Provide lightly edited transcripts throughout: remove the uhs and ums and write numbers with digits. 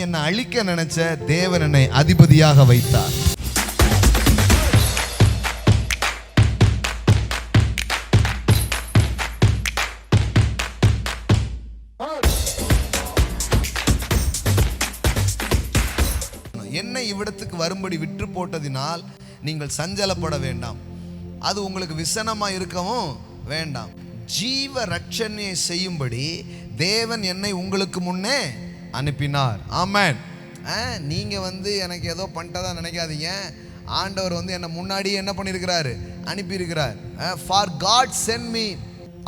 என்னை அழிக்க நினைச்ச தேவன் என்னை அதிபதியாக வைத்தார். என்னை இவ்விடத்துக்கு வரும்படி விற்று போட்டதினால் நீங்கள் சஞ்சலப்பட வேண்டாம். அது உங்களுக்கு விசனமாக இருக்கவும் வேண்டாம். ஜீவ ரட்சணையை செய்யும்படி தேவன் என்னை உங்களுக்கு முன்னே அனுப்பினார். ஆமென். நீங்கள் எனக்கு ஏதோ பண்ணிட்டதா நினைக்காதீங்க. ஆண்டவர் என்னை முன்னாடியே என்ன பண்ணியிருக்கிறாரு, அனுப்பியிருக்கிறார். For God sent me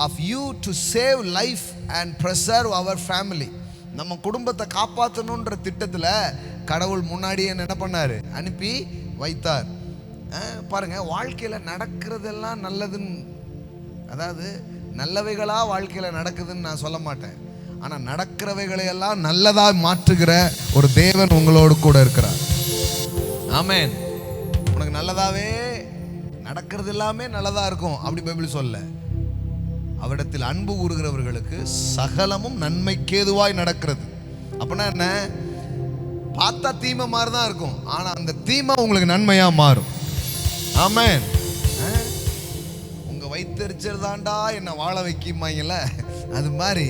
of you to save life and preserve our family. நம்ம குடும்பத்தை காப்பாற்றணுன்ற திட்டத்தில் கடவுள் முன்னாடியே என்ன பண்ணார், அனுப்பி வைத்தார். பாருங்க, வாழ்க்கையில் நடக்கிறதெல்லாம் நல்லதுன்னு, அதாவது நல்லவைகளாக வாழ்க்கையில் நடக்குதுன்னு நான் சொல்ல மாட்டேன். ஆனால் நடக்கிறவைகளையெல்லாம் நல்லதாக மாற்றுகிற ஒரு தேவன் உங்களோடு கூட இருக்கிறார். ஆமென். உனக்கு நல்லதாகவே நடக்கிறது எல்லாமே நல்லதாக இருக்கும் அப்படி பைபிள் சொல்ல. அவரிடத்தில் அன்பு கூறுகிறவர்களுக்கு சகலமும் நன்மைக்கேதுவாய் நடக்கிறது. அப்படின்னா என்ன, பார்த்தா தீமை மாதிரி தான் இருக்கும், ஆனால் அந்த தீமை உங்களுக்கு நன்மையாக மாறும். ஆமென். உங்கள் வைத்தறிச்சல் தாண்டா என்னை வாழ வைக்குமாங்கல்ல, அது மாதிரி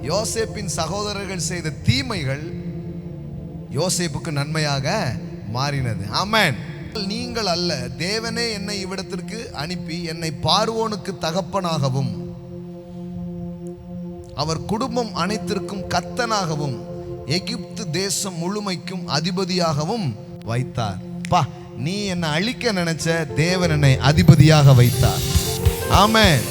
யோசேப்பின் சகோதரர்கள் செய்த தீமைகள் யோசேப்புக்கு நன்மையாக மாறினது. ஆமென். நீங்கள் அல்ல, தேவனே என்னை இவ்விடத்திற்கு அனுப்பி என்னை பார்வோனுக்கு தகப்பனாகவும் அவர் குடும்பம் அனைத்திற்கும் கர்த்தனாகவும் எகிப்து தேசம் முழுமைக்கும் அதிபதியாகவும் வைத்தார். பா, நீ என்னை அழிக்க நினைச்ச தேவன் என்னை அதிபதியாக வைத்தார். ஆமென்,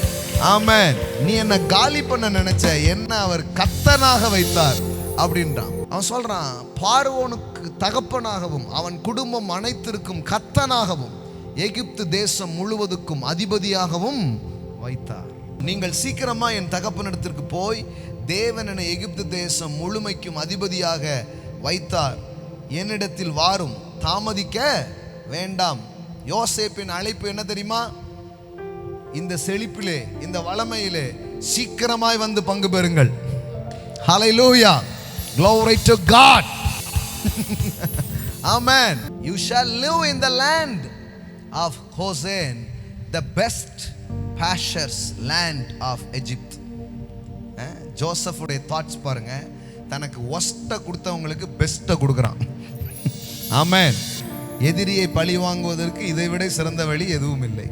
ஆமென். நீ என்னை காலி பண்ண நினைச்ச என்ன அவர் கர்த்தனாக வைத்தார் அப்படின்றான். அவன் சொல்றான், பார்வோனுக்கு தகப்பனாகவும் அவன் குடும்பம் அனைத்திற்கும் கர்த்தனாகவும் எகிப்து தேசம் முழுவதுக்கும் அதிபதியாகவும் வைத்தார். நீங்கள் சீக்கிரமா என் தகப்பனிடத்திற்கு போய் தேவன் என்னை எகிப்து தேசம் முழுமைக்கும் அதிபதியாக வைத்தார், என்னிடத்தில் வாரும், தாமதிக்க வேண்டாம். யோசேப்பின் அழைப்பு என்ன தெரியுமா? இந்த செழிப்பிலே, இந்த வளமையிலே சீக்கிரமாய் வந்து பங்கு பெறுங்கள். ஹல்லேலூயா, glory to God. Amen. You shall live in the land of Goshen, the best pastures land of Egypt. ஜோசஃபுடைய தாட்ஸ் பாருங்க, தனக்கு ஒஸ்ட்டை கொடுத்தவங்களுக்கு பெஸ்ட்டை கொடுக்குறான். ஆமென். எதிரியை பழி வாங்குவதற்கு இதை விட சிறந்த வழி எதுவும் இல்லை.